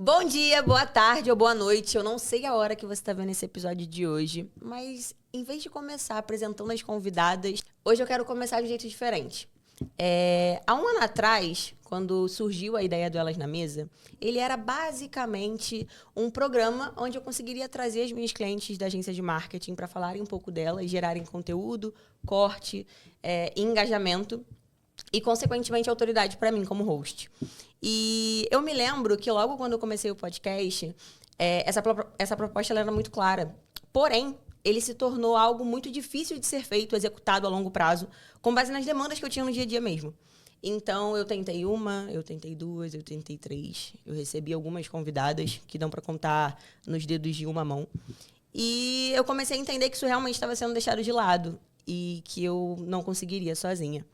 Bom dia, boa tarde ou boa noite. Eu não sei a hora que você está vendo esse episódio de hoje, mas em vez de começar apresentando as convidadas, hoje eu quero começar de um jeito diferente. Há um ano atrás, quando surgiu a ideia do Elas na Mesa, ele era basicamente um programa onde eu conseguiria trazer as minhas clientes da agência de marketing para falarem um pouco delas, gerarem conteúdo, corte, engajamento e, consequentemente, autoridade para mim como host. E eu me lembro que logo quando eu comecei o podcast, essa proposta ela era muito clara. Porém, ele se tornou algo muito difícil de ser feito, executado a longo prazo, com base nas demandas que eu tinha no dia a dia mesmo. Então, eu tentei uma, eu tentei duas, eu tentei três. Eu recebi algumas convidadas que dão para contar nos dedos de uma mão. E eu comecei a entender que isso realmente estava sendo deixado de lado e que eu não conseguiria sozinha.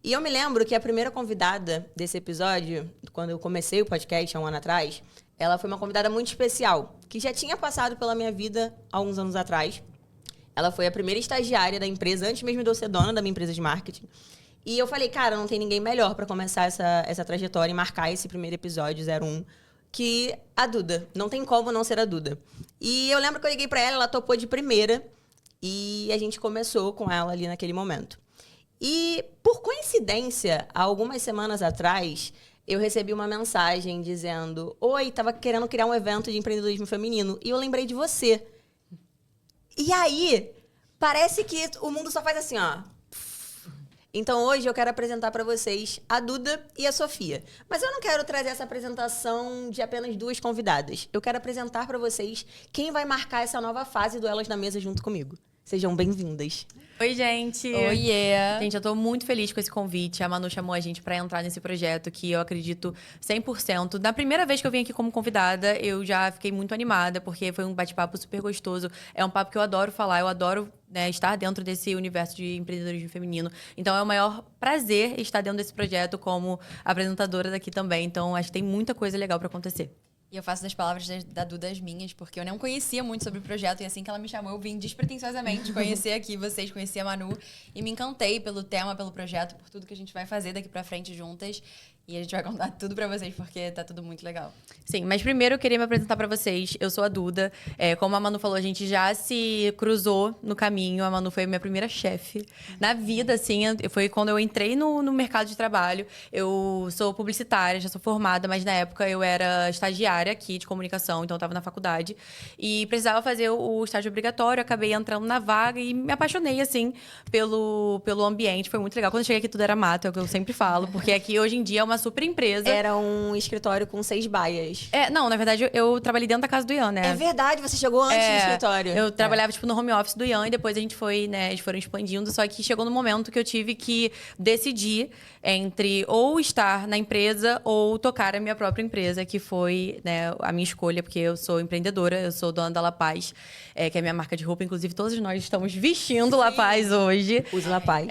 E eu me lembro que a primeira convidada desse episódio, quando eu comecei o podcast há um ano atrás, ela foi uma convidada muito especial, que já tinha passado pela minha vida há uns anos atrás. Ela foi a primeira estagiária da empresa, antes mesmo de eu ser dona da minha empresa de marketing. E eu falei, cara, não tem ninguém melhor para começar essa trajetória e marcar esse primeiro episódio 01 que a Duda. Não tem como não ser a Duda. E eu lembro que eu liguei para ela, ela topou de primeira. E a gente começou com ela ali naquele momento. E, por coincidência, há algumas semanas atrás, eu recebi uma mensagem dizendo: Oi, tava querendo criar um evento de empreendedorismo feminino. E eu lembrei de você. E aí, parece que o mundo só faz assim, ó. Então, hoje eu quero apresentar para vocês a Duda e a Sofia. Mas eu não quero trazer essa apresentação de apenas duas convidadas. Eu quero apresentar para vocês quem vai marcar essa nova fase do Elas na Mesa junto comigo. Sejam bem-vindas. Oi, gente. Oiê. Gente, eu tô muito feliz com esse convite. A Manu chamou a gente pra entrar nesse projeto que eu acredito 100%. Na primeira vez que eu vim aqui como convidada, eu já fiquei muito animada, porque foi um bate-papo super gostoso. É um papo que eu adoro falar, eu adoro estar dentro desse universo de empreendedorismo feminino. Então, é o maior prazer estar dentro desse projeto como apresentadora daqui também. Então, acho que tem muita coisa legal pra acontecer. E eu faço das palavras da Duda as minhas, porque eu não conhecia muito sobre o projeto. E assim que ela me chamou, eu vim despretensiosamente conhecer aqui vocês, conhecer a Manu. E me encantei pelo tema, pelo projeto, por tudo que a gente vai fazer daqui pra frente juntas. E a gente vai contar tudo pra vocês, porque tá tudo muito legal. Sim, mas primeiro eu queria me apresentar pra vocês. Eu sou a Duda. Como a Manu falou, a gente já se cruzou no caminho. A Manu foi a minha primeira chefe na vida, assim. Foi quando eu entrei no mercado de trabalho. Eu sou publicitária, já sou formada, mas na época eu era estagiária aqui de comunicação, então eu tava na faculdade. E precisava fazer o estágio obrigatório. Acabei entrando na vaga e me apaixonei, assim, pelo ambiente. Foi muito legal. Quando eu cheguei aqui, tudo era mato, é o que eu sempre falo. Porque aqui, hoje em dia, é uma super empresa. Era um escritório com 6 baias. Não, na verdade, eu trabalhei dentro da casa do Ian, né? É verdade, você chegou antes do escritório. Eu trabalhava, tipo, no home office do Ian e depois a gente foi, né, eles foram expandindo. Só que chegou no momento que eu tive que decidir entre ou estar na empresa ou tocar a minha própria empresa, que foi, né, a minha escolha, porque eu sou empreendedora, eu sou dona da La Paz, que é a minha marca de roupa. Inclusive, todos nós estamos vestindo La Paz hoje. Use La Paz.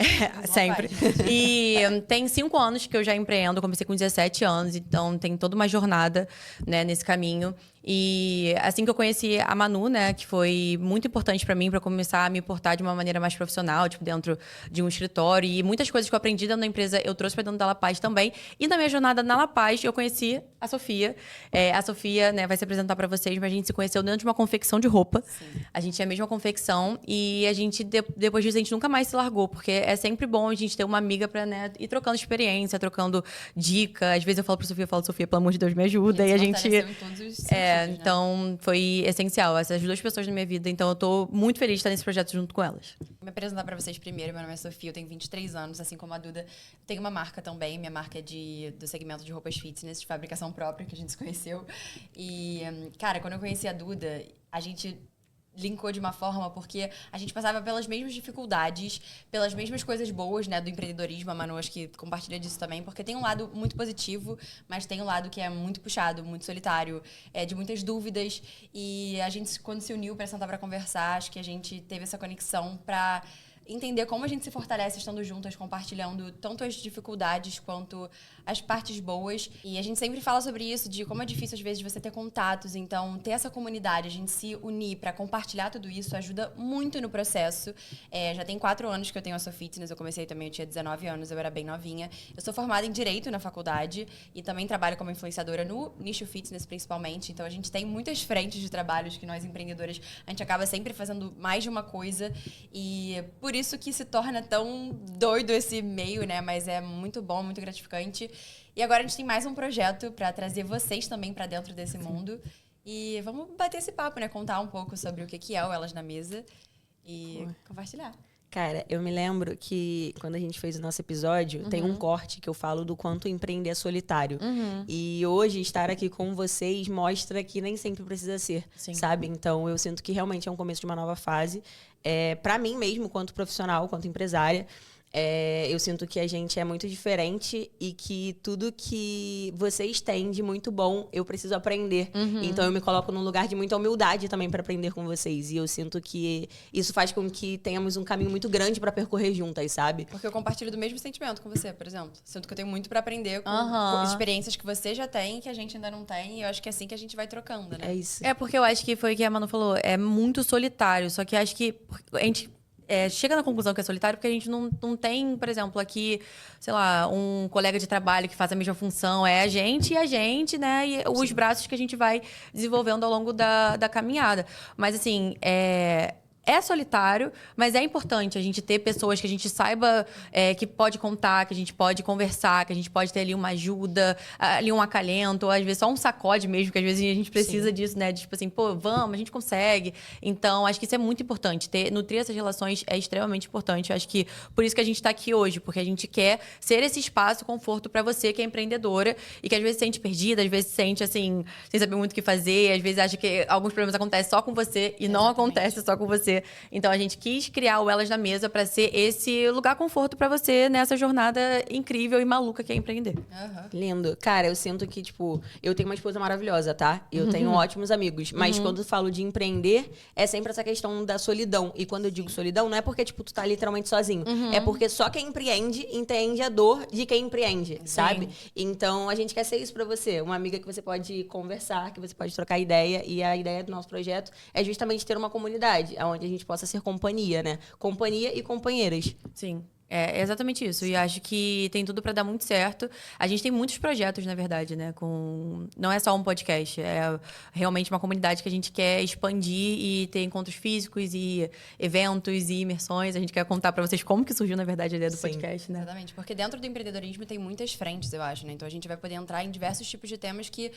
Sempre. E tem 5 anos que eu já empreendo, comecei com 17 anos, então tem toda uma jornada, né, nesse caminho. E assim que eu conheci a Manu, né, que foi muito importante pra mim, pra começar a me portar de uma maneira mais profissional, tipo, dentro de um escritório. E muitas coisas que eu aprendi dentro da empresa, eu trouxe pra dentro da La Paz também. E na minha jornada na La Paz, eu conheci a Sofia. A Sofia, né, vai se apresentar pra vocês, mas a gente se conheceu dentro de uma confecção de roupa. Sim. A gente tinha a mesma confecção e a gente, depois disso, a gente nunca mais se largou, porque é sempre bom a gente ter uma amiga pra, né, ir trocando experiência, trocando dica. Às vezes eu falo pra Sofia, Sofia, pelo amor de Deus, me ajuda. E a gente... Em todos os sentidos, então foi essencial, essas duas pessoas na minha vida. Então eu tô muito feliz de estar nesse projeto junto com elas. Vou me apresentar pra vocês primeiro. Meu nome é Sofia, eu tenho 23 anos, assim como a Duda. Eu tenho uma marca também, minha marca é do segmento de roupas fitness, de fabricação própria, que a gente se conheceu. E, cara, quando eu conheci a Duda, a gente linkou de uma forma porque a gente passava pelas mesmas dificuldades, pelas mesmas coisas boas, né, do empreendedorismo. A Manu acho que compartilha disso também, porque tem um lado muito positivo, mas tem um lado que é muito puxado, muito solitário, de muitas dúvidas. E a gente, quando se uniu para sentar para conversar, acho que a gente teve essa conexão para entender como a gente se fortalece estando juntas, compartilhando tanto as dificuldades quanto as partes boas. E a gente sempre fala sobre isso, de como é difícil, às vezes, você ter contatos. Então, ter essa comunidade, a gente se unir para compartilhar tudo isso, ajuda muito no processo. Já tem 4 anos que eu tenho a SoFitness. Eu comecei também, eu tinha 19 anos, eu era bem novinha. Eu sou formada em Direito na faculdade e também trabalho como influenciadora no nicho fitness, principalmente. Então, a gente tem muitas frentes de trabalhos que nós, empreendedoras, a gente acaba sempre fazendo mais de uma coisa. E por isso que se torna tão doido esse meio, né? Mas é muito bom, muito gratificante. E agora a gente tem mais um projeto para trazer vocês também para dentro desse mundo. E vamos bater esse papo, né? Contar um pouco sobre o que é o Elas na Mesa e compartilhar. Cara, eu me lembro que quando a gente fez o nosso episódio, tem um corte que eu falo do quanto empreender é solitário. E hoje, estar aqui com vocês mostra que nem sempre precisa ser, sabe? Então, eu sinto que realmente é um começo de uma nova fase. Pra mim mesmo, quanto profissional, quanto empresária, eu sinto que a gente é muito diferente e que tudo que vocês têm de muito bom, eu preciso aprender. Então, eu me coloco num lugar de muita humildade também para aprender com vocês. E eu sinto que isso faz com que tenhamos um caminho muito grande para percorrer juntas, sabe? Porque eu compartilho do mesmo sentimento com você, por exemplo. Sinto que eu tenho muito para aprender com experiências que você já tem, que a gente ainda não tem. E eu acho que é assim que a gente vai trocando, né? É isso. É porque eu acho que foi o que a Manu falou. É muito solitário. Só que acho que a gente chega na conclusão que é solitário porque a gente não tem, por exemplo, aqui, sei lá, um colega de trabalho que faz a mesma função. É a gente, né? E os braços que a gente vai desenvolvendo ao longo da caminhada. Mas, assim, é solitário, mas é importante a gente ter pessoas que a gente saiba que pode contar, que a gente pode conversar, que a gente pode ter ali uma ajuda, ali um acalento, ou às vezes só um sacode mesmo, que às vezes a gente precisa disso, né? De, tipo assim, pô, vamos, a gente consegue. Então, acho que isso é muito importante. Nutrir essas relações é extremamente importante. Acho que por isso que a gente está aqui hoje, porque a gente quer ser esse espaço, conforto para você que é empreendedora e que às vezes se sente perdida, às vezes se sente, assim, sem saber muito o que fazer, às vezes acha que alguns problemas acontecem só com você e não acontece só com você. Então, a gente quis criar o Elas na Mesa para ser esse lugar conforto para você nessa jornada incrível e maluca que é empreender. Lindo. Cara, eu sinto que, tipo, eu tenho uma esposa maravilhosa, tá? Eu tenho ótimos amigos. Mas quando eu falo de empreender, é sempre essa questão da solidão. E quando eu digo solidão, não é porque, tipo, tu tá literalmente sozinho. É porque só quem empreende entende a dor de quem empreende, sabe? Então, a gente quer ser isso pra você. Uma amiga que você pode conversar, que você pode trocar ideia. E a ideia do nosso projeto é justamente ter uma comunidade, onde a gente possa ser companhia, né? Companhia e companheiras. Sim. É exatamente isso. E acho que tem tudo para dar muito certo. A gente tem muitos projetos, na verdade, né? Não é só um podcast. É realmente uma comunidade que a gente quer expandir e ter encontros físicos e eventos e imersões. A gente quer contar para vocês como que surgiu, na verdade, a ideia do podcast, né? Exatamente. Porque dentro do empreendedorismo tem muitas frentes, eu acho, né? Então, a gente vai poder entrar em diversos tipos de temas que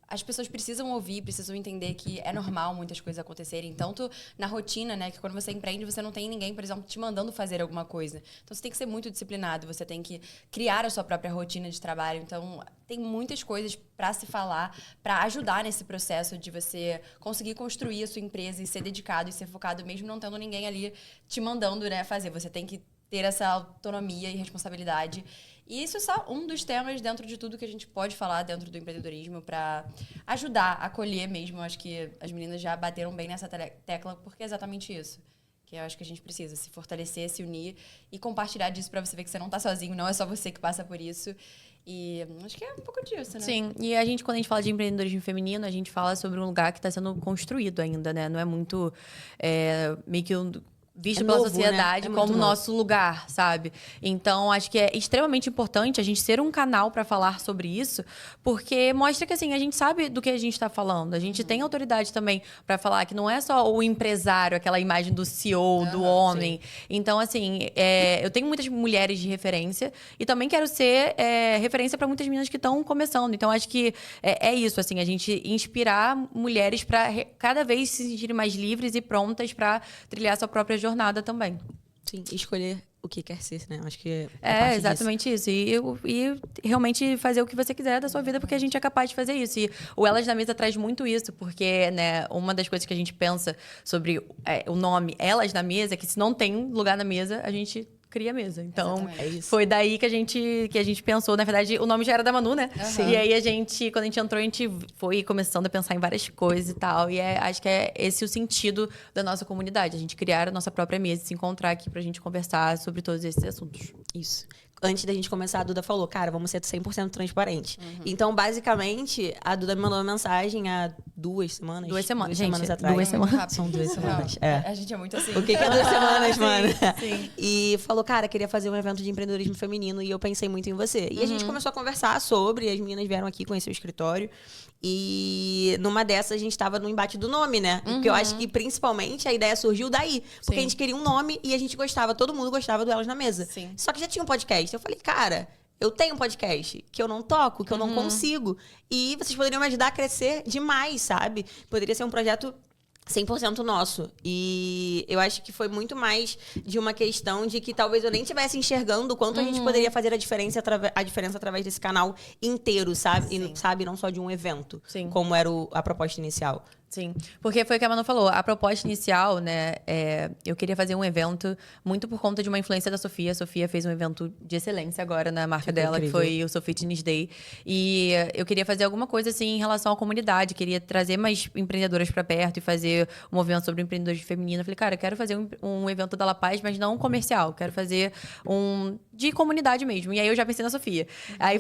as pessoas precisam ouvir, precisam entender que é normal muitas coisas acontecerem. Tanto na rotina, né? Que quando você empreende, você não tem ninguém, por exemplo, te mandando fazer alguma coisa. Então, você tem que ser muito disciplinado. Você tem que criar a sua própria rotina de trabalho. Então, tem muitas coisas para se falar, para ajudar nesse processo de você conseguir construir a sua empresa e ser dedicado e ser focado, mesmo não tendo ninguém ali te mandando, né, fazer. Você tem que ter essa autonomia e responsabilidade. E isso é só um dos temas dentro de tudo que a gente pode falar dentro do empreendedorismo para ajudar, acolher mesmo. Eu acho que as meninas já bateram bem nessa tecla, porque é exatamente isso. Que eu acho que a gente precisa se fortalecer, se unir e compartilhar disso para você ver que você não tá sozinho, não é só você que passa por isso. E acho que é um pouco disso, né? Sim, e quando a gente fala de empreendedorismo feminino, a gente fala sobre um lugar que está sendo construído ainda, né? Não é muito meio que visto pela sociedade, né? Como nosso lugar, sabe? Então, acho que é extremamente importante a gente ser um canal para falar sobre isso, porque mostra que, assim, a gente sabe do que a gente está falando. A gente tem autoridade também para falar que não é só o empresário, aquela imagem do CEO, do homem. Sim. Então, assim, eu tenho muitas mulheres de referência e também quero ser referência para muitas meninas que estão começando. Então, acho que é isso, assim, a gente inspirar mulheres para cada vez se sentirem mais livres e prontas para trilhar sua própria jornada também. Sim, escolher o que quer ser, né? Acho que é exatamente disso. E realmente fazer o que você quiser da sua vida, porque a gente é capaz de fazer isso. E o Elas na Mesa traz muito isso, porque, né, uma das coisas que a gente pensa sobre o nome Elas na Mesa é que se não tem lugar na mesa, a gente cria a mesa. Então, Exatamente. foi daí que a gente pensou. Na verdade, o nome já era da Manu, né? Sim. E aí, quando a gente entrou, a gente foi começando a pensar em várias coisas e tal. E acho que é esse o sentido da nossa comunidade. A gente criar a nossa própria mesa e se encontrar aqui pra gente conversar sobre todos esses assuntos. Isso. Antes da gente começar, a Duda falou, cara, vamos ser 100% transparente. Então, basicamente, a Duda me mandou uma mensagem há 2 semanas. 2 semanas, Duas semanas gente. atrás. 2 semanas. Rápido. São 2 semanas. Não, É. A gente é muito assim. O que é 2 semanas, mano? Sim. E falou, cara, queria fazer um evento de empreendedorismo feminino e eu pensei muito em você. E a gente começou a conversar sobre, as meninas vieram aqui conhecer o escritório. E numa dessas a gente tava no embate do nome, né? Porque eu acho que principalmente a ideia surgiu daí. Porque Sim. a gente queria um nome e a gente gostava, todo mundo gostava do Elas na Mesa. Sim. Só que já tinha um podcast. Eu falei, cara, eu tenho um podcast que eu não toco, que eu não consigo. E vocês poderiam me ajudar a crescer demais, sabe? Poderia ser um projeto 100% nosso. E eu acho que foi muito mais de uma questão de que talvez eu nem estivesse enxergando o quanto a gente poderia fazer a diferença através desse canal inteiro, sabe? E, sabe, não só de um evento, Sim. como era a proposta inicial. Sim, porque foi o que a Manu falou. A proposta inicial, né, eu queria fazer um evento muito por conta de uma influência da Sofia. A Sofia fez um evento de excelência agora na marca dela, incrível. que foi o So Fitness Day. E eu queria fazer alguma coisa assim em relação à comunidade. Queria trazer mais empreendedoras para perto e fazer um evento sobre empreendedorismo feminino. Eu falei, cara, eu quero fazer um evento da La Paz, mas não comercial. Quero fazer um de comunidade mesmo. E aí eu já pensei na Sofia. Aí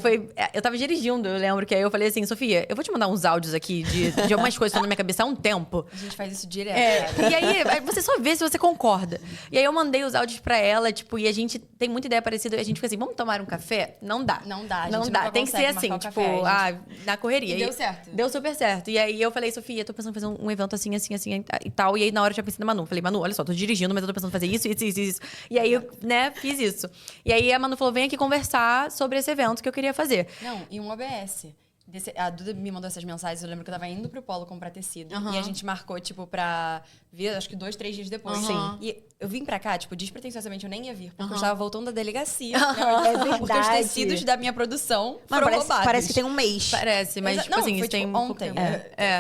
eu tava dirigindo, eu lembro que aí eu falei assim, Sofia, eu vou te mandar uns áudios aqui de algumas coisas que estão na minha cabeça há um tempo. A gente faz isso direto. cara. E aí você só vê se você concorda. E aí eu mandei os áudios pra ela, tipo, e a gente tem muita ideia parecida. E a gente fica assim, vamos tomar um café? Não dá. Não dá, a gente Não dá. nunca Tem que ser consegue assim, marcar o tipo, café, na correria. E deu certo. Deu super certo. E aí eu falei, Sofia, tô pensando em fazer um evento assim e tal. E aí na hora eu já pensei na Manu. Falei, Manu, olha só, tô dirigindo, mas eu tô pensando em fazer isso. E aí eu, né, fiz isso. E aí a Manu falou, vem aqui conversar sobre esse evento que eu queria fazer. Não, e um OBS. A Duda me mandou essas mensagens, eu lembro que eu tava indo pro Polo comprar tecido. E a gente marcou, tipo, pra vir, acho que 2, 3 dias depois. Sim. E eu vim pra cá, tipo, despretensiosamente, eu nem ia vir. Porque eu estava voltando da delegacia. É verdade. Porque os tecidos da minha produção Mano, foram roubados. parece que tem um mês. Parece, mas, tipo assim, foi, isso tem tipo, pouco ontem. tempo.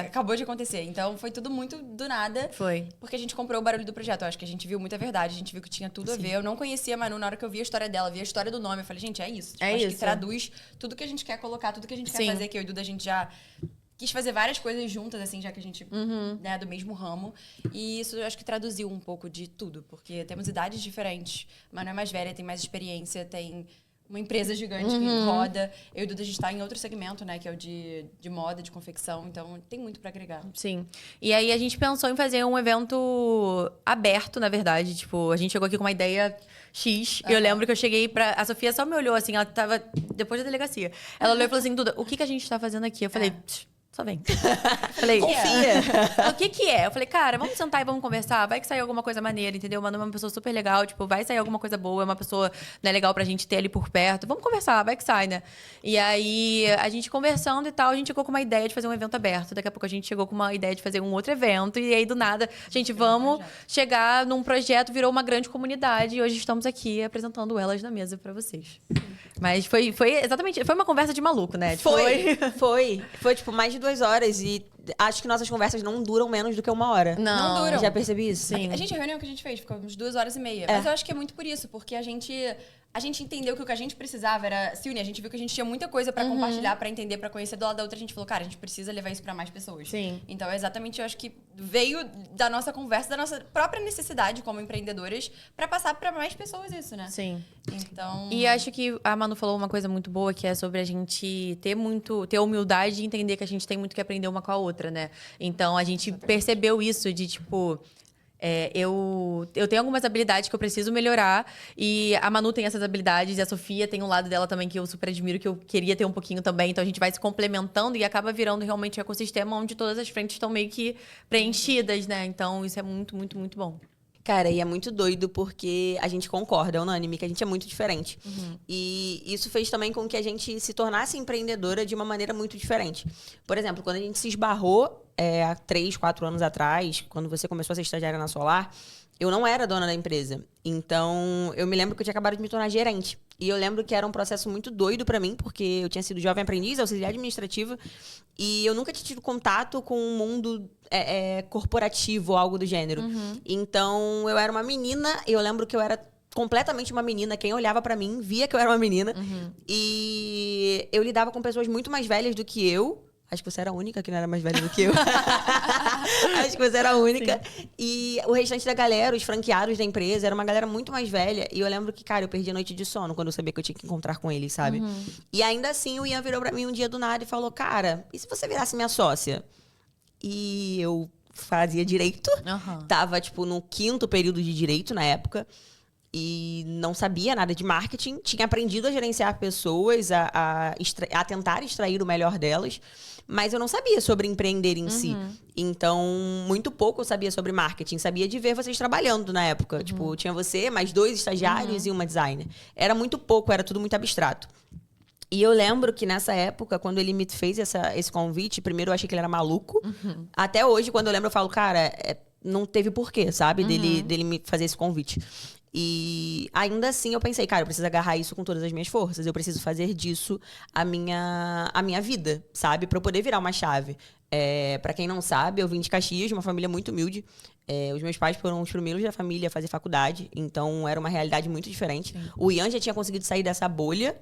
Acabou de acontecer. Então, foi tudo muito do nada. Foi. Porque a gente comprou o barulho do projeto. Eu acho que a gente viu muita verdade. A gente viu que tinha tudo a ver. Eu não conhecia a Manu. Na hora que eu vi a história dela, vi a história do nome, eu falei, gente, é isso. Tipo, acho que isso. traduz tudo que a gente quer colocar, tudo que a gente quer Sim. fazer. Que eu e Duda, a gente já quis fazer várias coisas juntas, assim, já que a gente né, é do mesmo ramo. E isso eu acho que traduziu um pouco de tudo. Porque temos idades diferentes. A Manu é mais velha, tem mais experiência, tem uma empresa gigante que roda. Eu e Duda, a gente tá em outro segmento, né? Que é o de moda, de confecção. Então, tem muito pra agregar. Sim. E aí a gente pensou em fazer um evento aberto, na verdade. Tipo, a gente chegou aqui com uma ideia X. Eu lembro que eu cheguei pra... A Sofia só me olhou, assim, ela tava depois da delegacia. Ela olhou e falou assim, Duda, o que a gente tá fazendo aqui? Eu falei... Só vem. Falei, Confia. O que é? Eu falei, cara, vamos sentar e vamos conversar. Vai que sair alguma coisa maneira, entendeu? Manu é uma pessoa super legal, tipo, vai sair alguma coisa boa, é uma pessoa, né, legal pra gente ter ali por perto. Vamos conversar, vai que sai, né? E aí, a gente conversando e tal, a gente chegou com uma ideia de fazer um evento aberto. Daqui a pouco a gente chegou com uma ideia de fazer um outro evento. E aí, do nada, gente, vamos chegar num projeto, virou uma grande comunidade. E hoje estamos aqui apresentando Elas na Mesa pra vocês. Mas foi exatamente, foi uma conversa de maluco, né? Tipo, Foi, tipo, mais de 2 horas e acho que nossas conversas não duram menos do que 1 hora. Não duram. Já percebi isso? Sim. A reunião que a gente fez, ficou uns 2 horas e meia. Mas eu acho que é muito por isso, porque a gente entendeu que o que a gente precisava era se unir. A gente viu que a gente tinha muita coisa pra compartilhar, pra entender, pra conhecer do lado da outra. A gente falou, cara, a gente precisa levar isso pra mais pessoas. Sim. Então, é exatamente, eu acho que veio da nossa conversa, da nossa própria necessidade como empreendedoras, pra passar pra mais pessoas isso, né? Sim. Então... E acho que a Manu falou uma coisa muito boa, que é sobre a gente ter humildade e entender que a gente tem muito que aprender uma com a outra, né? Então, a gente percebeu isso de, tipo... eu tenho algumas habilidades que eu preciso melhorar e a Manu tem essas habilidades e a Sofia tem um lado dela também que eu super admiro, que eu queria ter um pouquinho também. Então, a gente vai se complementando e acaba virando realmente um ecossistema onde todas as frentes estão meio que preenchidas, né? Então, isso é muito, muito, muito bom. Cara, e é muito doido porque a gente concorda, é unânime, que a gente é muito diferente. E isso fez também com que a gente se tornasse empreendedora de uma maneira muito diferente. Por exemplo, quando a gente se esbarrou há 3, 4 anos atrás, quando você começou a ser estagiária na Solar, eu não era dona da empresa. Então, eu me lembro que eu tinha acabado de me tornar gerente. E eu lembro que era um processo muito doido pra mim, porque eu tinha sido jovem aprendiz, auxiliar administrativa, e eu nunca tinha tido contato com o mundo corporativo ou algo do gênero. Então, eu era uma menina, e eu lembro que eu era completamente uma menina. Quem olhava pra mim via que eu era uma menina. E eu lidava com pessoas muito mais velhas do que eu. Acho que você era a única que não era mais velha do que eu. Acho que você era a única. Sim. E o restante da galera, os franqueados da empresa, era uma galera muito mais velha. E eu lembro que, cara, eu perdi a noite de sono quando eu sabia que eu tinha que encontrar com eles, sabe? E ainda assim, o Ian virou pra mim um dia do nada e falou, cara, e se você virasse minha sócia? E eu fazia direito. Tava, tipo, no 5º período de direito na época. E não sabia nada de marketing. Tinha aprendido a gerenciar pessoas, a tentar extrair o melhor delas. Mas eu não sabia sobre empreender em si. Então, muito pouco eu sabia sobre marketing. Sabia de ver vocês trabalhando na época. Tipo, tinha você, mais 2 estagiários e uma designer. Era muito pouco, era tudo muito abstrato. E eu lembro que nessa época, quando ele me fez esse convite, primeiro eu achei que ele era maluco. Até hoje, quando eu lembro, eu falo, cara, não teve porquê, sabe? Dele me fazer esse convite. E ainda assim eu pensei, cara, eu preciso agarrar isso com todas as minhas forças. Eu preciso fazer disso a minha vida, sabe? Pra eu poder virar uma chave. Pra quem não sabe, eu vim de Caxias, de uma família muito humilde. Os meus pais foram os primeiros da família a fazer faculdade. Então, era uma realidade muito diferente. Sim. O Ian já tinha conseguido sair dessa bolha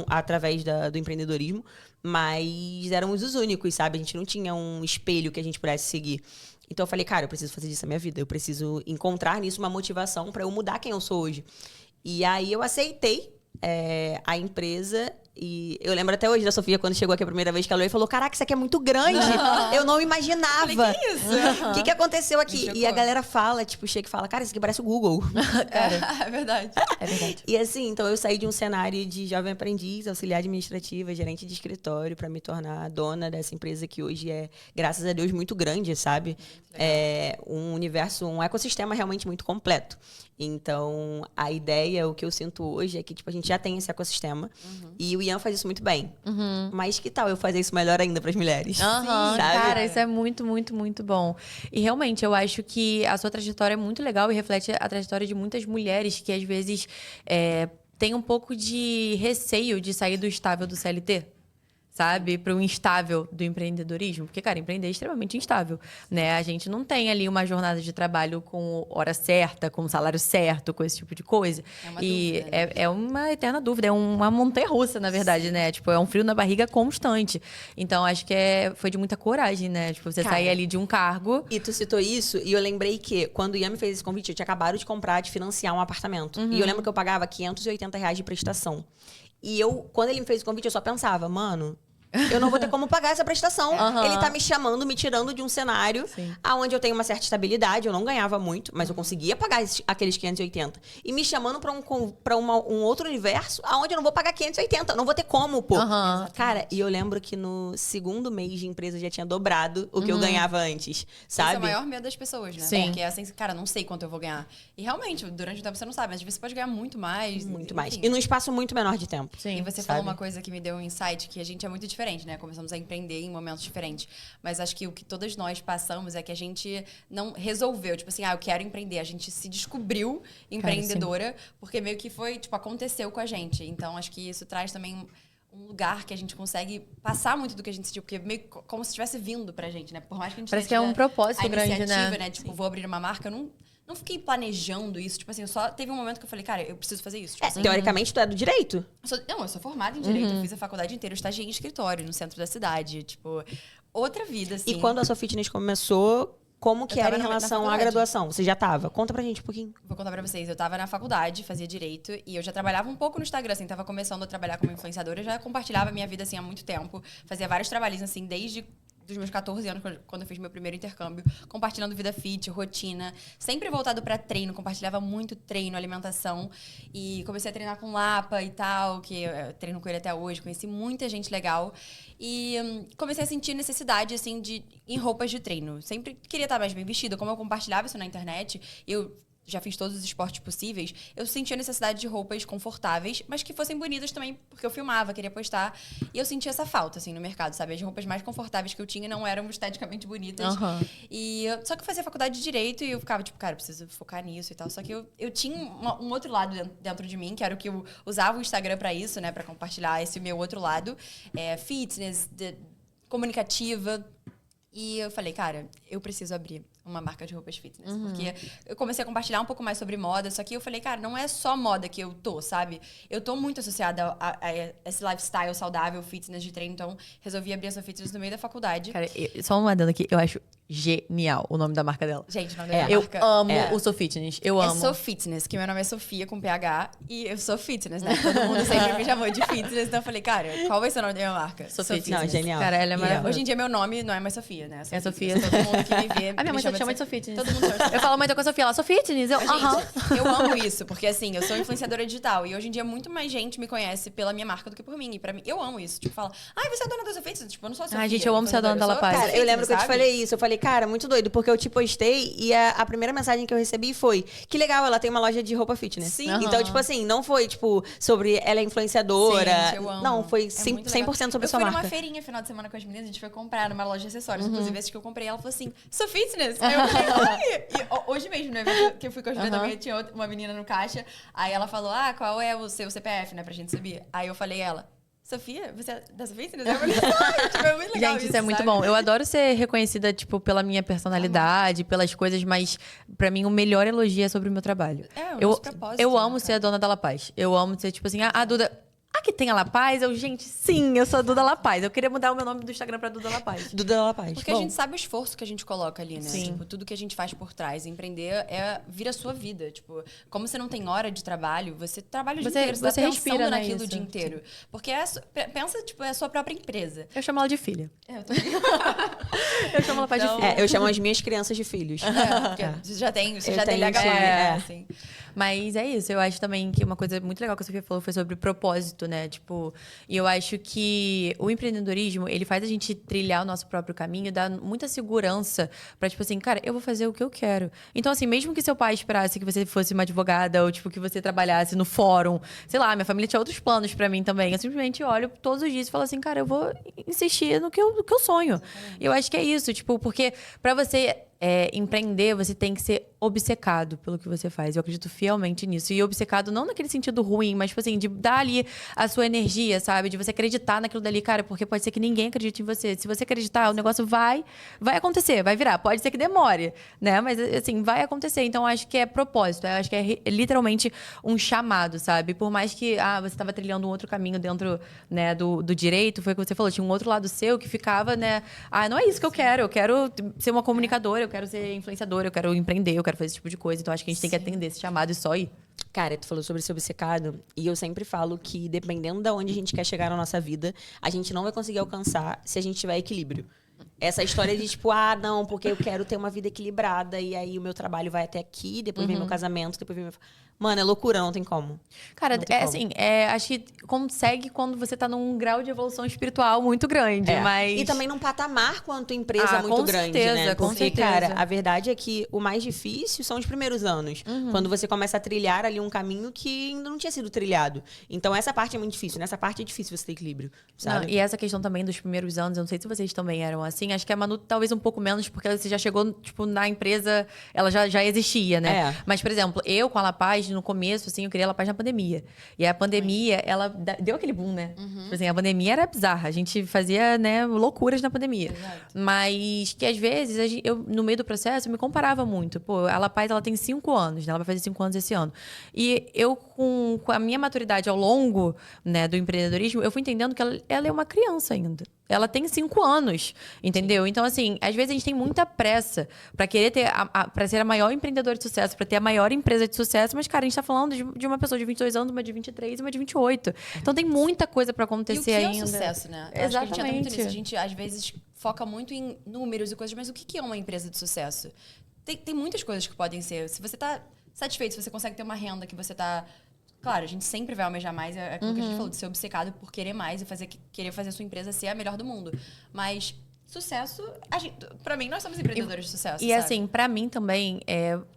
através do empreendedorismo. Mas éramos os únicos, sabe? A gente não tinha um espelho que a gente pudesse seguir. Então eu falei, cara, eu preciso fazer disso a minha vida. Eu preciso encontrar nisso uma motivação para eu mudar quem eu sou hoje. E aí eu aceitei a empresa. E eu lembro até hoje da Sofia, quando chegou aqui a primeira vez, que ela olhou e falou, caraca, isso aqui é muito grande. Eu não imaginava. Falei, que isso? O que aconteceu aqui? E a galera fala, tipo, chega e fala, cara, isso aqui parece o Google. É verdade. É verdade. E assim, então eu saí de um cenário de jovem aprendiz, auxiliar administrativa, gerente de escritório, para me tornar dona dessa empresa que hoje é, graças a Deus, muito grande, sabe? Um universo, um ecossistema realmente muito completo. Então, a ideia, o que eu sinto hoje é que, tipo, a gente já tem esse ecossistema. E o Ian faz isso muito bem. Mas que tal eu fazer isso melhor ainda para as mulheres? Sabe? Cara, isso é muito, muito, muito bom. E realmente, eu acho que a sua trajetória é muito legal e reflete a trajetória de muitas mulheres que, às vezes, têm um pouco de receio de sair do estável do CLT. Sabe? Para o instável do empreendedorismo. Porque, cara, empreender é extremamente instável, né? A gente não tem ali uma jornada de trabalho com hora certa, com salário certo, com esse tipo de coisa. É uma dúvida, né? É uma eterna dúvida. É uma montanha-russa, na verdade, né? Tipo, é um frio na barriga constante. Então, acho que foi de muita coragem, né? Tipo, você sair ali de um cargo... E tu citou isso, e eu lembrei que, quando o Ian me fez esse convite, eu tinha acabado de financiar um apartamento. E eu lembro que eu pagava R$580 de prestação. E quando ele me fez o convite, eu só pensava, mano... Eu não vou ter como pagar essa prestação. Ele tá me chamando, me tirando de um cenário onde eu tenho uma certa estabilidade. Eu não ganhava muito, mas eu conseguia pagar aqueles 580. E me chamando pra um outro universo onde eu não vou pagar 580. Eu não vou ter como, pô. Cara, e eu lembro que no 2º mês de empresa já tinha dobrado o que eu ganhava antes, sabe? Esse é o maior medo das pessoas, né? Sim. Porque é assim, cara, não sei quanto eu vou ganhar. E realmente, durante o tempo você não sabe, mas às vezes você pode ganhar muito mais. Muito mais. E num espaço muito menor de tempo. Sim, e você falou uma coisa que me deu um insight, que a gente é muito diferente, né? Começamos a empreender em momentos diferentes. Mas acho que o que todas nós passamos é que a gente não resolveu, tipo assim, eu quero empreender. A gente se descobriu empreendedora, porque meio que foi, tipo, aconteceu com a gente. Então, acho que isso traz também um lugar que a gente consegue passar muito do que a gente sentiu, porque meio como se estivesse vindo pra gente, né? Por mais que a gente parece que é um propósito grande, né? Tipo, vou abrir uma marca, eu não fiquei planejando isso. Tipo assim, teve um momento que eu falei, cara, eu preciso fazer isso. Tipo assim, teoricamente, tu é do direito. Eu sou formada em Direito. Eu fiz a faculdade inteira. Eu estagiei em escritório, no centro da cidade. Tipo, outra vida, assim. E quando a sua fitness começou, como que era em relação à graduação? Você já tava? Conta pra gente um pouquinho. Vou contar pra vocês. Eu tava na faculdade, fazia Direito. E eu já trabalhava um pouco no Instagram, assim. Tava começando a trabalhar como influenciadora. Eu já compartilhava a minha vida, assim, há muito tempo. Fazia vários trabalhinhos, assim, desde... dos meus 14 anos, quando eu fiz meu primeiro intercâmbio, compartilhando vida fit, rotina, sempre voltado pra treino, compartilhava muito treino, alimentação, e comecei a treinar com Lapa e tal, que eu treino com ele até hoje, conheci muita gente legal, e comecei a sentir necessidade, assim, em roupas de treino. Sempre queria estar mais bem vestida, como eu compartilhava isso na internet, eu já fiz todos os esportes possíveis, eu sentia a necessidade de roupas confortáveis, mas que fossem bonitas também, porque eu filmava, queria postar. E eu sentia essa falta, assim, no mercado, sabe? As roupas mais confortáveis que eu tinha não eram esteticamente bonitas. Só que eu fazia faculdade de Direito e eu ficava, tipo, cara, eu preciso focar nisso e tal. Só que eu tinha um outro lado dentro de mim, que era o que eu usava o Instagram pra isso, né? Pra compartilhar esse meu outro lado. Fitness, comunicativa. E eu falei, cara, eu preciso abrir uma marca de roupas fitness. Porque eu comecei a compartilhar um pouco mais sobre moda, só que eu falei, cara, não é só moda que eu tô, sabe? Eu tô muito associada a esse lifestyle saudável, fitness de treino, então resolvi abrir essa fitness no meio da faculdade. Cara, só uma adendo aqui, eu acho genial o nome da marca dela. Gente, o nome da Eu marca amo o So Fitness, eu amo. So Fitness, que meu nome é Sofia com PH e eu sou fitness, né? Todo mundo sempre me chamou de fitness, então eu falei, cara, qual vai ser o nome da minha marca? So Fitness. Não, genial. Cara, ela é maravilhosa. Hoje em dia meu nome não é mais Sofia, né? É Sofia. Todo mundo que me vê. A minha mãe me chama de So Fitness. Todo mundo chama de Eu falo, mãe, tô com a Sofia, ela So Fitness. Eu, Gente, eu amo isso, porque assim, eu sou influenciadora digital e hoje em dia muito mais gente me conhece pela minha marca do que por mim. E pra mim, eu amo isso. Tipo, fala, ai, você é dona da Sofia? Tipo, eu não sou a Sofia. Ai, gente, eu amo ser a dona da La Paz. Cara, eu lembro que eu te falei isso. Eu falei, cara, muito doido, porque eu te postei e a primeira mensagem que eu recebi foi: que legal, ela tem uma loja de roupa fitness. Sim. Então, tipo assim, não foi, tipo, sobre ela é influenciadora. Gente, eu amo. Não, foi É 100% sobre a sua Eu fui marca. numa feirinha final de semana com as meninas, a gente foi comprar numa loja de acessórios. Inclusive, esse que eu comprei, ela falou assim, sou fitness. Aí eu falei, ai! E hoje mesmo, no evento que eu fui com a Julia também, tinha uma menina no caixa. Aí ela falou, qual é o seu CPF, né, pra gente saber. Aí eu falei ela, Sofia, você é da Sofia? Eu falei, tipo, é muito legal. Gente, isso é muito bom. Eu adoro ser reconhecida, tipo, pela minha personalidade, pelas coisas, mas pra mim o melhor elogio é sobre o meu trabalho. O nosso propósito, eu né, amo ser cara? a dona da La Paz. Eu amo ser, tipo assim, a Duda. Que tem a La Paz? Gente, sim, eu sou a Duda La Paz. Eu queria mudar o meu nome do Instagram pra Duda La Paz. Duda La Paz. Porque a gente sabe o esforço que a gente coloca ali, né? Sim. Tipo, tudo que a gente faz por trás. Empreender vira a sua vida. Tipo, como você não tem hora de trabalho, você trabalha o dia inteiro. Você tá respira, pensando né, naquilo isso. o dia inteiro. Porque pensa, tipo, é a sua própria empresa. Eu chamo ela de filha. Eu tô... Eu chamo La Paz de filha. Eu chamo as minhas crianças de filhos. Você já tem Eu DH, tenho, assim. Mas é isso, eu acho também que uma coisa muito legal que a Sofia falou foi sobre propósito, né? Tipo, e eu acho que o empreendedorismo, ele faz a gente trilhar o nosso próprio caminho, dá muita segurança pra, tipo assim, cara, eu vou fazer o que eu quero. Então, assim, mesmo que seu pai esperasse que você fosse uma advogada ou, tipo, que você trabalhasse no fórum, sei lá, minha família tinha outros planos pra mim também. Eu simplesmente olho todos os dias e falo assim, cara, eu vou insistir no que eu sonho. E eu acho que é isso, tipo, porque pra você empreender, você tem que ser obcecado pelo que você faz. Eu acredito fielmente nisso. E obcecado não naquele sentido ruim, mas, tipo assim, de dar ali a sua energia, sabe? De você acreditar naquilo dali, cara, porque pode ser que ninguém acredite em você. Se você acreditar, o negócio vai acontecer, vai virar. Pode ser que demore, né? Mas, assim, vai acontecer. Então, eu acho que é propósito. Eu acho que é literalmente um chamado, sabe? Por mais que, você estava trilhando um outro caminho dentro, né, do direito, foi o que você falou, tinha um outro lado seu que ficava, né? Não é isso que eu quero ser uma comunicadora, eu quero ser influenciadora, eu quero empreender, eu quero fazer esse tipo de coisa. Então, acho que a gente tem que atender esse chamado e só ir. Cara, tu falou sobre ser obcecado, e eu sempre falo que dependendo de onde a gente quer chegar na nossa vida, a gente não vai conseguir alcançar se a gente tiver equilíbrio. Essa história de tipo, não, porque eu quero ter uma vida equilibrada, e aí o meu trabalho vai até aqui, depois vem meu casamento, depois vem meu... Mano, é loucura, não tem como. Cara, Não tem como. assim, acho que consegue quando você tá num grau de evolução espiritual muito grande, mas... E também num patamar quanto empresa muito com grande, certeza, né? com Porque, certeza. cara, a verdade é que o mais difícil são os primeiros anos. Quando você começa a trilhar ali um caminho que ainda não tinha sido trilhado. Então, essa parte é muito difícil. Nessa parte é difícil você ter equilíbrio, sabe? Não, e essa questão também dos primeiros anos, eu não sei se vocês também eram assim. Acho que a Manu talvez um pouco menos, porque você já chegou, tipo, na empresa, ela já existia, né? É. Mas, por exemplo, eu com a La Paz, no começo, assim, eu criei a La Paz na pandemia. E a pandemia, ela deu aquele boom, né? Tipo assim, a pandemia era bizarra. A gente fazia, né, loucuras na pandemia. Exato. Mas que, às vezes, eu, no meio do processo, eu me comparava muito. Pô, a La Paz, ela tem 5 anos, né? Ela vai fazer 5 anos esse ano. E eu, com a minha maturidade ao longo, né, do empreendedorismo, eu fui entendendo que ela é uma criança ainda. Ela tem 5 anos, entendeu? Sim. Então, assim, às vezes a gente tem muita pressa pra querer ter, pra ser a maior empreendedora de sucesso, pra ter a maior empresa de sucesso, mas, cara, a gente tá falando de uma pessoa de 22 anos, uma de 23 e uma de 28. Então, tem muita coisa pra acontecer ainda. E o que é o sucesso, né? Eu acho que a gente entra muito nisso. A gente, às vezes, foca muito em números e coisas, mas o que é uma empresa de sucesso? Tem muitas coisas que podem ser. Se você tá satisfeito, se você consegue ter uma renda que você tá... Claro, a gente sempre vai almejar mais, é aquilo que a gente falou, de ser obcecado por querer mais e querer fazer a sua empresa ser a melhor do mundo. Mas sucesso, pra mim, nós somos empreendedores de sucesso, E sabe? assim, pra mim também,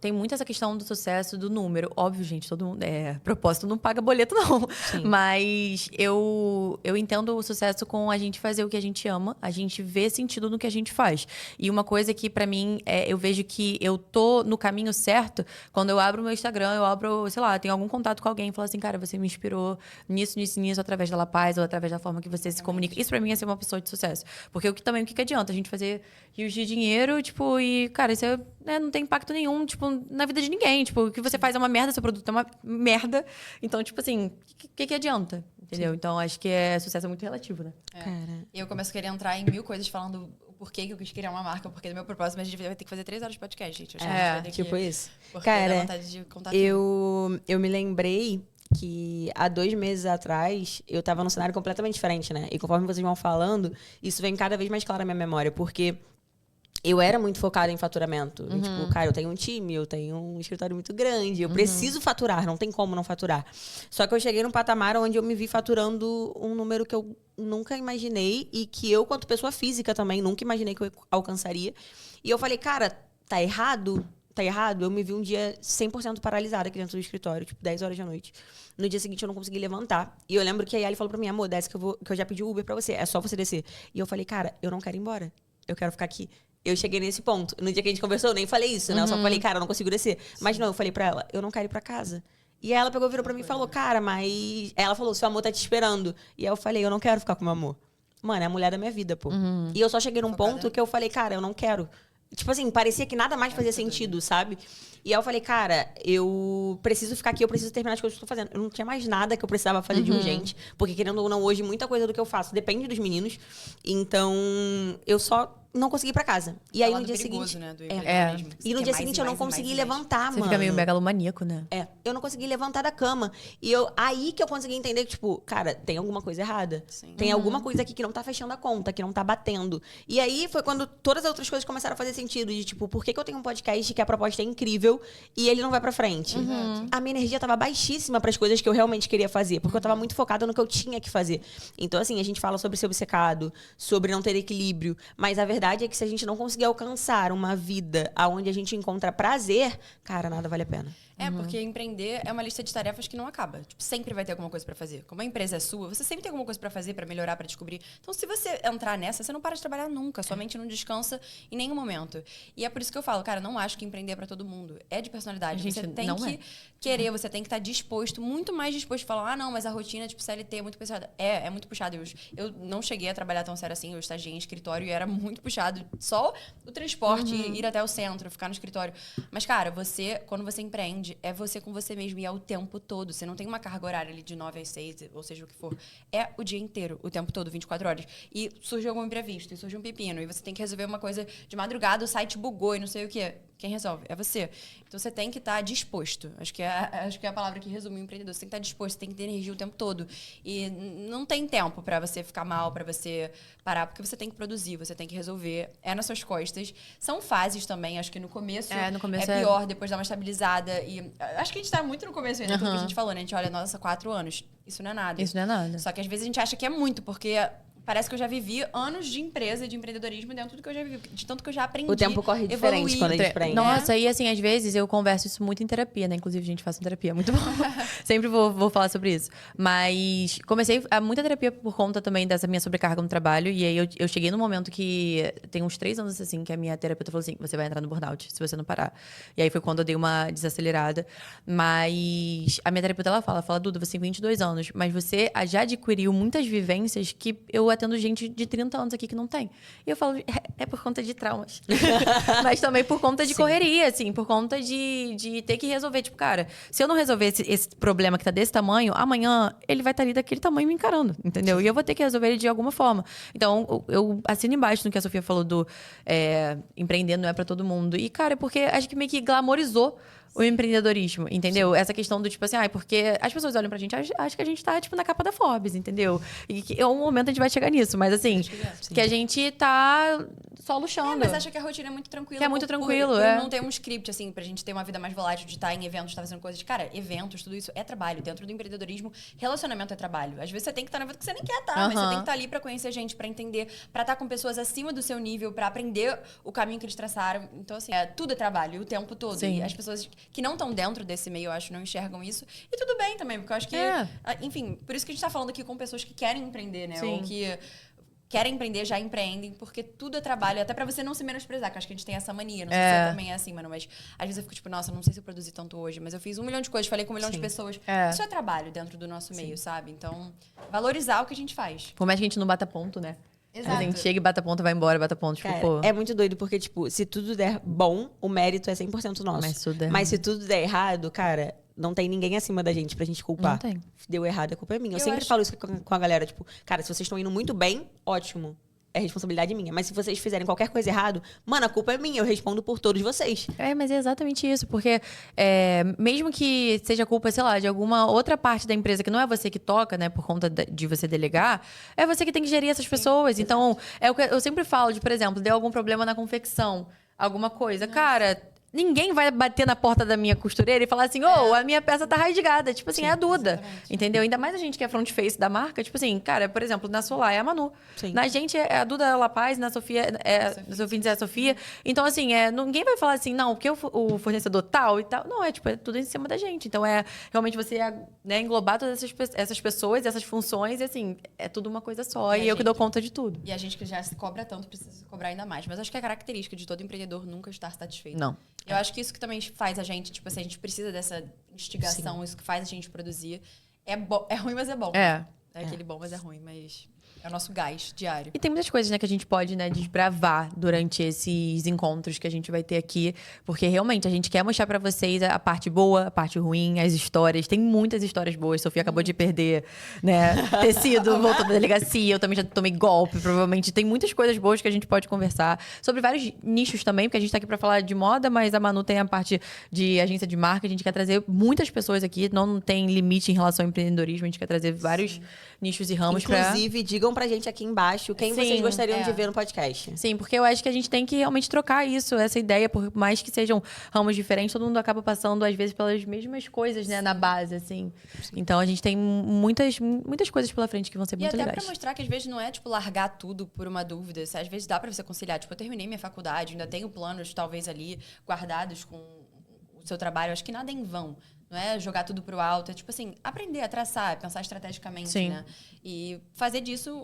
tem muito essa questão do sucesso, do número. Óbvio, gente, todo mundo... propósito não paga boleto, não. Sim. Mas eu entendo o sucesso com a gente fazer o que a gente ama, a gente vê sentido no que a gente faz. E uma coisa que, pra mim, eu vejo que eu tô no caminho certo quando eu abro o meu Instagram, eu abro, sei lá, tenho algum contato com alguém e falo assim, cara, você me inspirou nisso, através da La Paz ou através da forma que você se comunica. Isso pra mim é ser uma pessoa de sucesso. Porque o que a que adianta a gente fazer rios de dinheiro, tipo, e, cara, isso não tem impacto nenhum, tipo, na vida de ninguém. Tipo, o que você faz é uma merda, seu produto é uma merda. Então, tipo assim, o que adianta? Entendeu? Sim. Então, acho que sucesso é muito relativo, né? Cara. E eu começo a querer entrar em 1000 coisas falando o porquê que eu quis criar uma marca, o porquê do meu propósito, mas a gente vai ter que fazer 3 horas de podcast, gente. Tipo isso. Cara, dá vontade de contar eu me lembrei que há 2 meses atrás eu tava num cenário completamente diferente, né? E conforme vocês vão falando, isso vem cada vez mais claro na minha memória, porque eu era muito focada em faturamento. Uhum. Tipo, cara, eu tenho um time, eu tenho um escritório muito grande, eu preciso faturar, não tem como não faturar. Só que eu cheguei num patamar onde eu me vi faturando um número que eu nunca imaginei e que eu, quanto pessoa física também, nunca imaginei que eu alcançaria. E eu falei, cara, tá errado? Tá errado? Eu me vi um dia 100% paralisada aqui dentro do escritório, tipo, 10 horas da noite. No dia seguinte, eu não consegui levantar. E eu lembro que a Yali falou pra mim, amor, desce que eu já pedi o Uber pra você, é só você descer. E eu falei, cara, eu não quero ir embora, eu quero ficar aqui. Eu cheguei nesse ponto. No dia que a gente conversou, eu nem falei isso, né? Eu só falei, cara, eu não consigo descer. Mas não, eu falei pra ela, eu não quero ir pra casa. E ela pegou, virou pra mim e falou, cara, mas... Ela falou, seu amor tá te esperando. E aí eu falei, eu não quero ficar com meu amor. Mano, é a mulher da minha vida, pô. E eu só cheguei num ponto que eu falei, cara, eu não quero. Tipo assim, parecia que nada mais fazia sentido, sabe? E aí eu falei, cara, eu preciso ficar aqui, eu preciso terminar as coisas que eu tô fazendo. Eu não tinha mais nada que eu precisava fazer de urgente. Porque, querendo ou não, hoje, muita coisa do que eu faço depende dos meninos. Então, eu só não consegui ir pra casa. E aí, no dia seguinte... Né, do E no dia seguinte, eu não consegui levantar, mano. Você fica meio megalomaníaco, né? Eu não consegui levantar da cama. E aí que eu consegui entender que, tipo, cara, tem alguma coisa errada. Sim. Tem alguma coisa aqui que não tá fechando a conta, que não tá batendo. E aí foi quando todas as outras coisas começaram a fazer sentido. De, tipo, por que eu tenho um podcast que a proposta é incrível e ele não vai pra frente? A minha energia tava baixíssima pras coisas que eu realmente queria fazer. Porque eu tava muito focada no que eu tinha que fazer. Então, assim, a gente fala sobre ser obcecado, sobre não ter equilíbrio. Mas a verdade é que se a gente não conseguir alcançar uma vida onde a gente encontra prazer, cara, nada vale a pena. Porque empreender é uma lista de tarefas que não acaba. Tipo, sempre vai ter alguma coisa pra fazer. Como a empresa é sua, você sempre tem alguma coisa pra fazer, pra melhorar, pra descobrir. Então, se você entrar nessa, você não para de trabalhar nunca. Sua mente não descansa em nenhum momento. E é por isso que eu falo, cara, não acho que empreender é pra todo mundo. É de personalidade. Você tem que querer, você tem que estar disposto, muito mais disposto a falar, não, mas a rotina, tipo, CLT é muito puxada. É muito puxado. Eu não cheguei a trabalhar tão sério assim. Eu estagiei em escritório e era muito puxado. Só o transporte, ir até o centro, ficar no escritório. Mas, cara, quando você empreende, é você com você mesmo e é o tempo todo. Você não tem uma carga horária ali de 9 às 6, ou seja, o que for. É o dia inteiro, o tempo todo, 24 horas. E surge algum imprevisto, e surge um pepino, e você tem que resolver uma coisa de madrugada, o site bugou e não sei o quê. Quem resolve? É você. Então, você tem que estar disposto. Acho que é a palavra que resume o empreendedor. Você tem que estar disposto, você tem que ter energia o tempo todo. E não tem tempo para você ficar mal, para você parar, porque você tem que produzir, você tem que resolver. É nas suas costas. São fases também. Acho que no começo é pior, depois dá uma estabilizada. E acho que a gente tá muito no começo ainda, tudo que a gente falou, né? A gente olha, nossa, 4 anos. Isso não é nada. Isso não é nada. Só que às vezes a gente acha que é muito, porque... Parece que eu já vivi anos de empresa, de empreendedorismo dentro do que eu já vivi, de tanto que eu já aprendi. O tempo corre diferente quando a gente empreende. Nossa, e assim, às vezes eu converso isso muito em terapia, né? Inclusive, a gente faz terapia, muito bom. Sempre vou falar sobre isso. Mas comecei a muita terapia por conta também dessa minha sobrecarga no trabalho. E aí eu cheguei num momento que tem uns 3 anos, assim, que a minha terapeuta falou assim: você vai entrar no burnout se você não parar. E aí foi quando eu dei uma desacelerada. Mas a minha terapeuta, ela fala, Duda, você tem 22 anos, mas você já adquiriu muitas vivências que eu atendo gente de 30 anos aqui que não tem. E eu falo, é por conta de traumas. Mas também por conta de correria, assim, por conta de ter que resolver. Tipo, cara, se eu não resolver esse problema que tá desse tamanho, amanhã ele vai estar ali daquele tamanho me encarando, entendeu? Sim. E eu vou ter que resolver ele de alguma forma. Então, eu assino embaixo no que a Sofia falou do empreender não é pra todo mundo. E, cara, é porque acho que meio que glamorizou o empreendedorismo, entendeu? Sim. Essa questão do tipo assim, porque as pessoas olham pra gente, acho que a gente tá, tipo, na capa da Forbes, entendeu? E que em um momento a gente vai chegar nisso, mas assim, que a gente tá só luxando. Mas acha que a rotina é muito tranquila. Que é muito tranquilo, por não ter um script, assim, pra gente ter uma vida mais volátil, de estar em eventos, estar fazendo coisas. Cara, eventos, tudo isso é trabalho. Dentro do empreendedorismo, relacionamento é trabalho. Às vezes você tem que estar no evento que você nem quer estar, mas você tem que estar ali pra conhecer gente, pra entender, pra estar com pessoas acima do seu nível, pra aprender o caminho que eles traçaram. Então, assim, tudo é trabalho, o tempo todo. Sim. E as pessoas que não estão dentro desse meio, eu acho, não enxergam isso. E tudo bem também, porque eu acho que... Enfim, por isso que a gente tá falando aqui com pessoas que querem empreender, né? Sim. Ou que querem empreender, já empreendem, porque tudo é trabalho. Até pra você não se menosprezar, que eu acho que a gente tem essa mania. Não sei se você também é assim, mano, mas às vezes eu fico tipo, nossa, não sei se eu produzi tanto hoje, mas eu fiz 1 milhão de coisas, falei com 1 milhão de pessoas. Isso é trabalho dentro do nosso meio, sabe? Então, valorizar o que a gente faz. Por mais que a gente não bata ponto, né? Exato. A gente chega e bate a ponta, vai embora, bate a ponta. Tipo, Cara, pô. é muito doido, porque, tipo, se tudo der bom, o mérito é 100% nosso. Mas tudo é Mas se tudo der errado, cara, não tem ninguém acima da gente pra gente culpar. Não tem. Se deu errado, a culpa é minha. Eu Eu sempre acho- falo isso com a galera, tipo, cara, se vocês estão indo muito bem, ótimo. É responsabilidade minha. Mas se vocês fizerem qualquer coisa errado, mano, a culpa é minha. Eu respondo por todos vocês. Mas é exatamente isso, porque mesmo que seja culpa, sei lá, de alguma outra parte da empresa que não é você que toca, né, por conta de você delegar, é você que tem que gerir essas pessoas. Então, é o que eu sempre falo, de, por exemplo, deu algum problema na confecção, alguma coisa. Cara, ninguém vai bater na porta da minha costureira e falar assim, a minha peça tá rasgada. Tipo assim, é a Duda. exatamente. Entendeu? Ainda mais a gente que é front face da marca. Tipo assim, cara, por exemplo, na Solar é a Manu. Sim. Na gente é a Duda La Paz, na Sofia na Sofia é a Sofia. Então, assim, ninguém vai falar assim, não, porque o fornecedor tal e tal. Não, é tudo em cima da gente. Então, realmente você englobar todas essas pessoas, essas funções, e assim, é tudo uma coisa só. E eu que dou conta de tudo. E a gente que já se cobra tanto, precisa se cobrar ainda mais. Mas acho que é característica de todo empreendedor nunca estar satisfeito. Não. Eu acho que isso que também faz a gente, tipo assim, a gente precisa dessa instigação, isso que faz a gente produzir. É ruim, mas é bom. É aquele bom, mas é ruim, mas é o nosso gás diário. E tem muitas coisas, né, que a gente pode, desbravar durante esses encontros que a gente vai ter aqui. Porque, realmente, a gente quer mostrar pra vocês a parte boa, a parte ruim, as histórias. Tem muitas histórias boas. Sofia acabou de perder, tecido, voltou da delegacia. Eu também já tomei golpe, provavelmente. Tem muitas coisas boas que a gente pode conversar. Sobre vários nichos também, porque a gente tá aqui pra falar de moda, mas a Manu tem a parte de agência de marca. A gente quer trazer muitas pessoas aqui. Não tem limite em relação ao empreendedorismo. A gente quer trazer vários nichos e ramos Inclusive, digam pra gente aqui embaixo quem vocês Sim, gostariam de ver no podcast. Sim, porque eu acho que a gente tem que realmente trocar isso, essa ideia, por mais que sejam ramos diferentes, todo mundo acaba passando, às vezes, pelas mesmas coisas, na base, assim. Sim. Então, a gente tem muitas coisas pela frente que vão ser muito legais. E até pra mostrar que, às vezes, não é, largar tudo por uma dúvida. Às vezes, dá pra você conciliar. Tipo, eu terminei minha faculdade, ainda tenho planos, talvez, ali, guardados com o seu trabalho. Acho que nada é em vão. Não é jogar tudo pro alto. É, tipo assim, aprender a traçar, pensar estrategicamente, Sim. né? E fazer disso,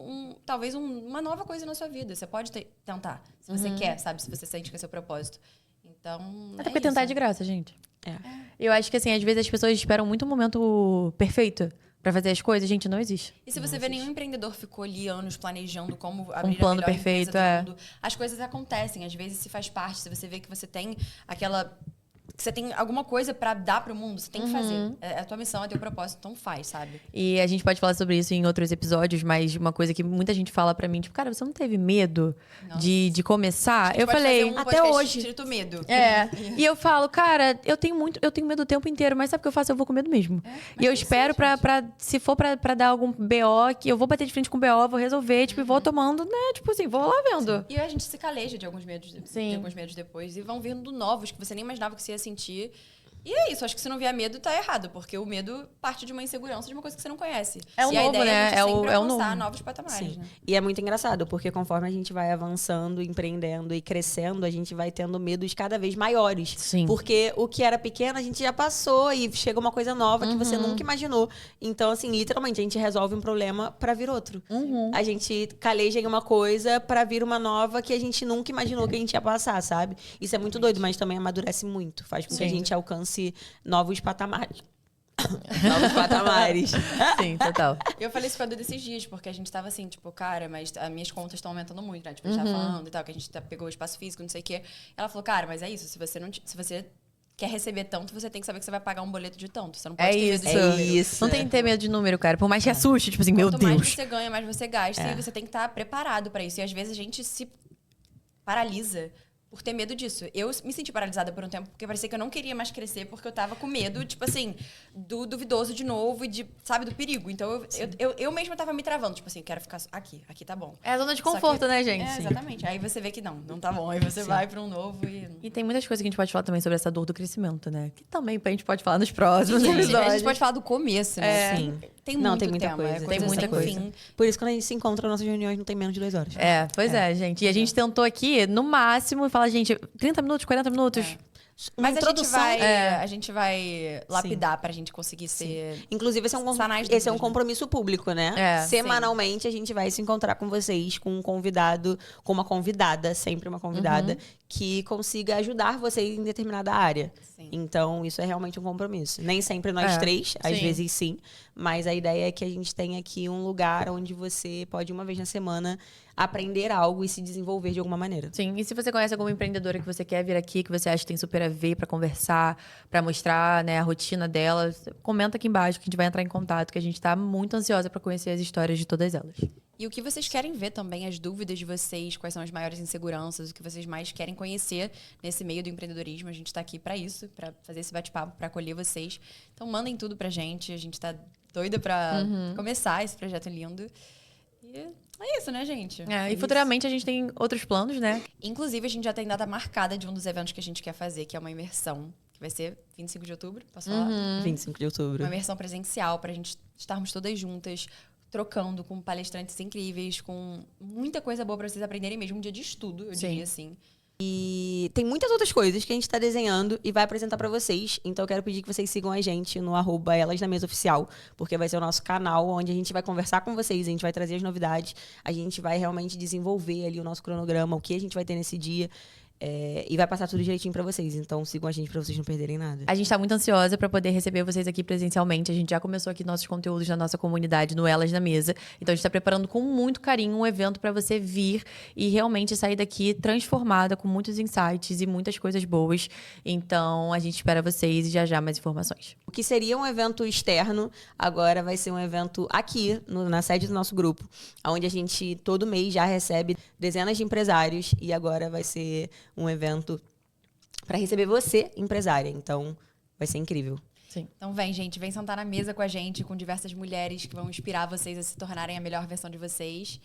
talvez, uma nova coisa na sua vida. Você pode tentar, se você quer, sabe? Se você sente que é seu propósito. Então, Até porque tentar é de graça, gente. É. Eu acho que, assim, às vezes as pessoas esperam muito o momento perfeito pra fazer as coisas. Gente, não existe. E se você vê, nenhum empreendedor ficou ali anos planejando como abrir plano a melhor perfeito, empresa do mundo. As coisas acontecem, às vezes se faz parte. Se você vê que você tem que você tem alguma coisa pra dar pro mundo, você tem que fazer. É a tua missão, é teu propósito, então faz, sabe? E a gente pode falar sobre isso em outros episódios, mas uma coisa que muita gente fala pra mim, tipo, cara, você não teve medo de começar? Eu falei, até hoje. Tira o medo. E eu falo, cara, eu tenho medo o tempo inteiro, mas sabe o que eu faço? Eu vou com medo mesmo. E eu espero se for pra dar algum BO, que eu vou bater de frente com o BO, vou resolver, tipo, e vou tomando, né? Tipo assim, vou lá vendo. E a gente se caleja de alguns medos, depois. E vão vindo novos que você nem imaginava que você ia sentir. E é isso, acho que se não vier medo, tá errado. Porque o medo parte de uma insegurança, de uma coisa que você não conhece. É o e a novo, ideia né? É a gente sempre É o alcançar novo. novos patamares, Sim. né? E é muito engraçado, porque conforme a gente vai avançando, empreendendo e crescendo, a gente vai tendo medos cada vez maiores. Sim. Porque o que era pequeno, a gente já passou e chega uma coisa nova que você nunca imaginou. Então, assim, literalmente, a gente resolve um problema pra vir outro. A gente caleja em uma coisa pra vir uma nova que a gente nunca imaginou que a gente ia passar, sabe? Isso é muito doido, mas também amadurece muito. Faz com que a gente alcance novos patamares. Novos patamares. Sim, total. Eu falei isso com a Duda esses dias, porque a gente tava assim, tipo, cara, mas as minhas contas estão aumentando muito, né? Tipo, a gente tava falando e tal, que a gente pegou o espaço físico, não sei o quê. Ela falou, cara, mas é isso, se você quer receber tanto, você tem que saber que você vai pagar um boleto de tanto. Você não pode ter medo de número. isso. Não tem que ter medo de número, cara. Por mais que assuste, tipo assim, meu Quanto mais Deus. você ganha, mais você gasta. E você tem que estar preparado pra isso. E às vezes a gente se paralisa por ter medo disso. Eu me senti paralisada por um tempo, porque parecia que eu não queria mais crescer, porque eu tava com medo, tipo assim, do duvidoso de novo e sabe, do perigo. Então eu mesma tava me travando, tipo assim, quero ficar aqui tá bom. É a zona de Só conforto, que- né, gente? Exatamente. Aí você vê que não tá bom. Aí você vai pra um novo e... E tem muitas coisas que a gente pode falar também sobre essa dor do crescimento, né? Que também a gente pode falar nos próximos Gente, episódios. a gente pode falar do começo, né? Sim. Tem Não, muito tem muita tema, coisa. Tem muita sem coisa. fim. Por isso, quando a gente se encontra, nossas reuniões não tem menos de 2 horas. Pois é, gente. E a gente tentou aqui, no máximo, falar, gente, 30 minutos, 40 minutos. Uma Mas introdução. a gente vai lapidar pra gente conseguir ser... Inclusive, Sanar as esse é um dúvidas, né? compromisso público, né? É, Semanalmente, a gente vai se encontrar com vocês, com um convidado, com uma convidada, sempre uma convidada, que consiga ajudar você em determinada área. Sim. Então, isso é realmente um compromisso. Nem sempre nós três, às sim. vezes sim, mas a ideia é que a gente tenha aqui um lugar onde você pode, uma vez na semana, aprender algo e se desenvolver de alguma maneira. Sim, e se você conhece alguma empreendedora que você quer vir aqui, que você acha que tem super a ver pra conversar, pra mostrar, né, a rotina dela, comenta aqui embaixo que a gente vai entrar em contato, que a gente tá muito ansiosa pra conhecer as histórias de todas elas. E o que vocês querem ver também, as dúvidas de vocês, quais são as maiores inseguranças, o que vocês mais querem conhecer nesse meio do empreendedorismo. A gente tá aqui pra isso, pra fazer esse bate-papo, pra acolher vocês. Então mandem tudo pra gente, a gente tá doida pra começar esse projeto lindo. E é isso, né, gente? E futuramente a gente tem outros planos, né? Inclusive, a gente já tem data marcada de um dos eventos que a gente quer fazer, que é uma imersão, que vai ser 25 de outubro, posso falar? 25 de outubro. Uma imersão presencial pra gente estarmos todas juntas, trocando com palestrantes incríveis, com muita coisa boa pra vocês aprenderem mesmo, um dia de estudo, eu diria assim. E tem muitas outras coisas que a gente tá desenhando e vai apresentar pra vocês. Então eu quero pedir que vocês sigam a gente no @elasnamesa_oficial, porque vai ser o nosso canal onde a gente vai conversar com vocês, a gente vai trazer as novidades, a gente vai realmente desenvolver ali o nosso cronograma, o que a gente vai ter nesse dia. E vai passar tudo direitinho pra vocês. Então sigam a gente pra vocês não perderem nada. A gente tá muito ansiosa pra poder receber vocês aqui presencialmente. A gente já começou aqui nossos conteúdos na nossa comunidade, no Elas na Mesa. Então a gente tá preparando com muito carinho um evento pra você vir e realmente sair daqui transformada, com muitos insights e muitas coisas boas. Então a gente espera vocês e já mais informações. O que seria um evento externo, agora vai ser um evento aqui, na sede do nosso grupo, onde a gente todo mês já recebe dezenas de empresários e agora vai ser um evento para receber você, empresária. Então, vai ser incrível. Sim. Então vem, gente, vem sentar na mesa com a gente, com diversas mulheres que vão inspirar vocês a se tornarem a melhor versão de vocês.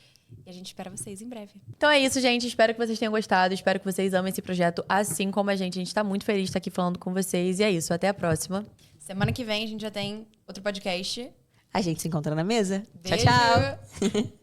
E a gente espera vocês em breve. Então é isso, gente. Espero que vocês tenham gostado. Espero que vocês amem esse projeto assim como a gente. A gente tá muito feliz de estar aqui falando com vocês. E é isso. Até a próxima. Semana que vem a gente já tem outro podcast. A gente se encontra na mesa. Beijo. Tchau, tchau.